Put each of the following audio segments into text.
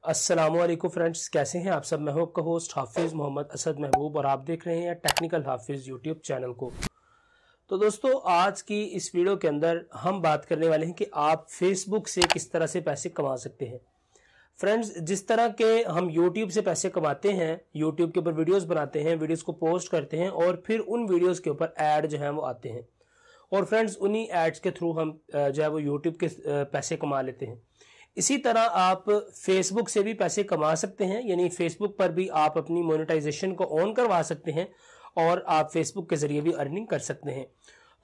अस्सलामुअलैकुम फ्रेंड्स, कैसे हैं आप सब। मैं हूं आपका होस्ट हाफिज़ मोहम्मद असद महबूब और आप देख रहे हैं टेक्निकल हाफिज़ यूट्यूब चैनल को। तो दोस्तों, आज की इस वीडियो के अंदर हम बात करने वाले हैं कि आप फेसबुक से किस तरह से पैसे कमा सकते हैं। फ्रेंड्स, जिस तरह के हम यूट्यूब से पैसे कमाते हैं, यूट्यूब के ऊपर वीडियोस बनाते हैं, वीडियोस को पोस्ट करते हैं और फिर उन वीडियोस के ऊपर ऐड जो है वो आते हैं और फ्रेंड्स उन्हीं एड्स के थ्रू हम जो है वो यूट्यूब के पैसे कमा लेते हैं। इसी तरह आप फेसबुक से भी पैसे कमा सकते हैं, यानी फेसबुक पर भी आप अपनी मोनेटाइजेशन को ऑन करवा सकते हैं और आप फेसबुक के जरिए भी अर्निंग कर सकते हैं।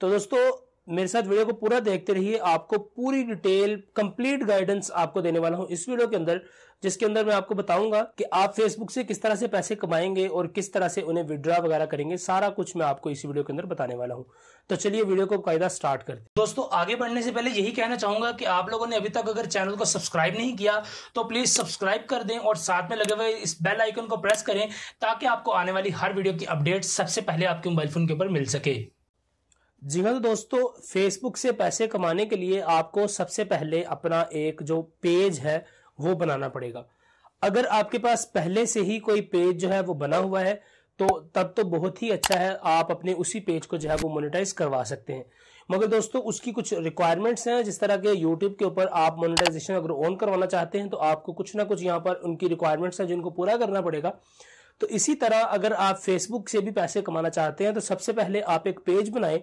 तो दोस्तों, मेरे साथ वीडियो को पूरा देखते रहिए, आपको पूरी डिटेल कंप्लीट गाइडेंस आपको देने वाला हूं इस वीडियो के अंदर, जिसके अंदर मैं आपको बताऊंगा कि आप फेसबुक से किस तरह से पैसे कमाएंगे और किस तरह से उन्हें विड्रॉ वगैरह करेंगे। सारा कुछ मैं आपको इस वीडियो के अंदर बताने वाला हूं। तो चलिए वीडियो को कायदा स्टार्ट करते हैं। दोस्तों, आगे बढ़ने से पहले यही कहना चाहूंगा कि आप लोगों ने अभी तक अगर चैनल को सब्सक्राइब नहीं किया तो प्लीज सब्सक्राइब कर दें और साथ में लगे हुए इस बेल आइकन को प्रेस करें ताकि आपको आने वाली हर वीडियो की अपडेट सबसे पहले आपके मोबाइल फोन के ऊपर मिल सके। जी हाँ, तो दोस्तों, फेसबुक से पैसे कमाने के लिए आपको सबसे पहले अपना एक जो पेज है वो बनाना पड़ेगा। अगर आपके पास पहले से ही कोई पेज जो है वो बना हुआ है तो तब तो बहुत ही अच्छा है, आप अपने उसी पेज को जो है वो मोनेटाइज करवा सकते हैं। मगर दोस्तों, उसकी कुछ रिक्वायरमेंट्स हैं। जिस तरह के यूट्यूब के ऊपर आप मोनेटाइजेशन अगर ऑन करवाना चाहते हैं तो आपको कुछ ना कुछ यहाँ पर उनकी रिक्वायरमेंट्स हैं जिनको पूरा करना पड़ेगा। तो इसी तरह अगर आप फेसबुक से भी पैसे कमाना चाहते हैं तो सबसे पहले आप एक पेज बनाएं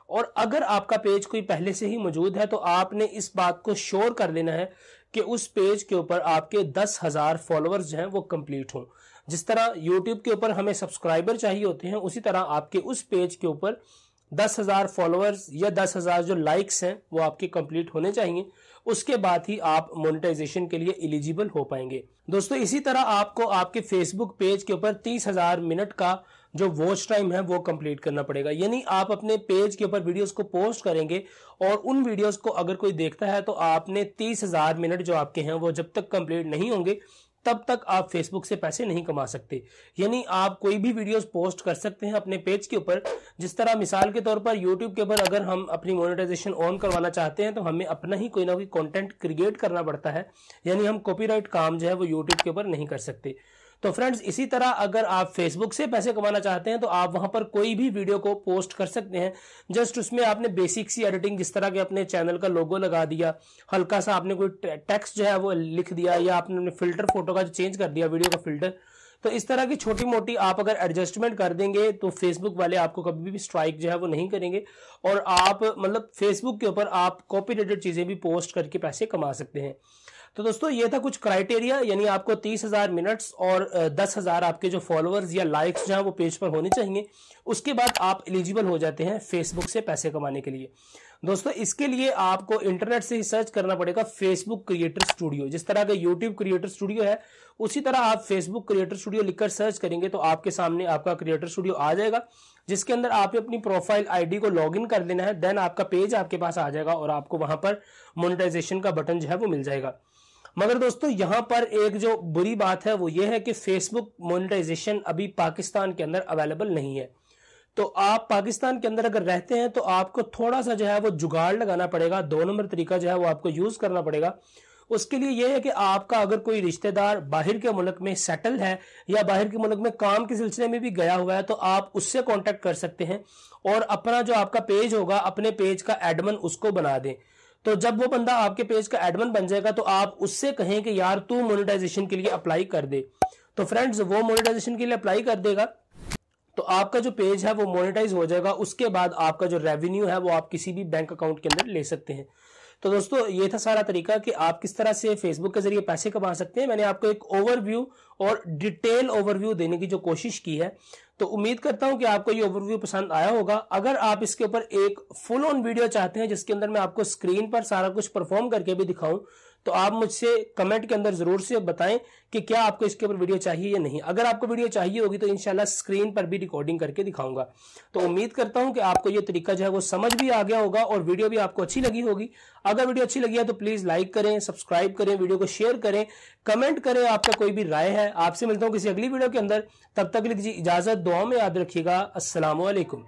और अगर आपका पेज कोई पहले से ही मौजूद है तो आपने इस बात को श्योर कर लेना है कि उस पेज के ऊपर आपके 10,000 फॉलोअर्स जो हैं वो कंप्लीट हों। जिस तरह यूट्यूब के ऊपर हमें सब्सक्राइबर चाहिए होते हैं, उसी तरह आपके उस पेज के ऊपर 10,000 फॉलोअर्स या 10,000 जो लाइक्स हैं वो आपके कंप्लीट होने चाहिए। उसके बाद ही आप मोनेटाइजेशन के लिए एलिजिबल हो पाएंगे। दोस्तों, इसी तरह आपको आपके फेसबुक पेज के ऊपर 30,000 मिनट का जो वॉच टाइम है वो कंप्लीट करना पड़ेगा। यानी आप अपने पेज के ऊपर वीडियोस को पोस्ट करेंगे और उन वीडियोस को अगर कोई देखता है तो आपने 30,000 मिनट जो आपके हैं वो जब तक कंप्लीट नहीं होंगे तब तक आप फेसबुक से पैसे नहीं कमा सकते। यानी आप कोई भी वीडियोस पोस्ट कर सकते हैं अपने पेज के ऊपर। जिस तरह मिसाल के तौर पर यूट्यूब के ऊपर अगर हम अपनी मोनेटाइजेशन ऑन करवाना चाहते हैं तो हमें अपना ही कोई ना कोई कंटेंट क्रिएट करना पड़ता है, यानी हम कॉपीराइट काम जो है वो यूट्यूब के ऊपर नहीं कर सकते। तो फ्रेंड्स, इसी तरह अगर आप फेसबुक से पैसे कमाना चाहते हैं तो आप वहां पर कोई भी वीडियो को पोस्ट कर सकते हैं। जस्ट उसमें आपने बेसिक सी एडिटिंग, जिस तरह के अपने चैनल का लोगो लगा दिया, हल्का सा आपने कोई टेक्स्ट जो है वो लिख दिया या आपने फिल्टर फोटो का चेंज कर दिया वीडियो का फिल्टर। तो इस तरह की छोटी मोटी आप अगर एडजस्टमेंट कर देंगे तो फेसबुक वाले आपको कभी भी स्ट्राइक जो है वो नहीं करेंगे और आप मतलब फेसबुक के ऊपर आप कॉपीराइटेड चीजें भी पोस्ट करके पैसे कमा सकते हैं। तो दोस्तों, ये था कुछ क्राइटेरिया, यानी आपको 30,000 मिनट्स और 10,000 आपके जो फॉलोअर्स या लाइक्स जो है वो पेज पर होने चाहिए। उसके बाद आप एलिजिबल हो जाते हैं फेसबुक से पैसे कमाने के लिए। दोस्तों, इसके लिए आपको इंटरनेट से ही सर्च करना पड़ेगा फेसबुक क्रिएटर स्टूडियो। जिस तरह का यूट्यूब क्रिएटर स्टूडियो है उसी तरह आप फेसबुक क्रिएटर स्टूडियो लिखकर सर्च करेंगे तो आपके सामने आपका क्रिएटर स्टूडियो आ जाएगा, जिसके अंदर आप अपनी प्रोफाइल आईडी को लॉगिन कर लेना है। देन आपका पेज आपके पास आ जाएगा और आपको वहां पर मोनेटाइजेशन का बटन जो है वो मिल जाएगा। मगर दोस्तों, यहां पर एक जो बुरी बात है वो ये है कि फेसबुक मोनेटाइजेशन अभी पाकिस्तान के अंदर अवेलेबल नहीं है। तो आप पाकिस्तान के अंदर अगर रहते हैं तो आपको थोड़ा सा जो है वो जुगाड़ लगाना पड़ेगा। 2 नंबर तरीका जो है वो आपको यूज करना पड़ेगा। उसके लिए यह है कि आपका अगर कोई रिश्तेदार बाहर के मुल्क में सेटल है या बाहर के मुल्क में काम के सिलसिले में भी गया हुआ है तो आप उससे कांटेक्ट कर सकते हैं और अपना जो आपका पेज होगा, अपने पेज का एडमिन उसको बना दें। तो जब वो बंदा आपके पेज का एडमिन बन जाएगा तो आप उससे कहें कि यार तू मोनेटाइजेशन के लिए अप्लाई कर दे। तो फ्रेंड्स, वो मोनेटाइजेशन के लिए अप्लाई कर देगा तो आपका जो पेज है वो मोनेटाइज हो जाएगा। उसके बाद आपका जो रेवेन्यू है वो आप किसी भी बैंक अकाउंट के अंदर ले सकते हैं। तो दोस्तों, ये था सारा तरीका कि आप किस तरह से फेसबुक के जरिए पैसे कमा सकते हैं। मैंने आपको एक ओवरव्यू और डिटेल ओवरव्यू देने की जो कोशिश की है, तो उम्मीद करता हूं कि आपको ये ओवरव्यू पसंद आया होगा। अगर आप इसके ऊपर एक फुल ऑन वीडियो चाहते हैं जिसके अंदर मैं आपको स्क्रीन पर सारा कुछ परफॉर्म करके भी दिखाऊं तो आप मुझसे कमेंट के अंदर जरूर से बताएं कि क्या आपको इसके ऊपर वीडियो चाहिए या नहीं। अगर आपको वीडियो चाहिए होगी तो इंशाल्लाह स्क्रीन पर भी रिकॉर्डिंग करके दिखाऊंगा। तो उम्मीद करता हूं कि आपको ये तरीका जो है वो समझ भी आ गया होगा और वीडियो भी आपको अच्छी लगी होगी। अगर वीडियो अच्छी लगी है तो प्लीज लाइक करें, सब्सक्राइब करें, वीडियो को शेयर करें, कमेंट करें आपका कोई भी राय है। आपसे मिलता हूं किसी अगली वीडियो के अंदर, तब तक के लिए दीजिए इजाजत। दुआ में याद रखिएगा। अस्सलाम वालेकुम।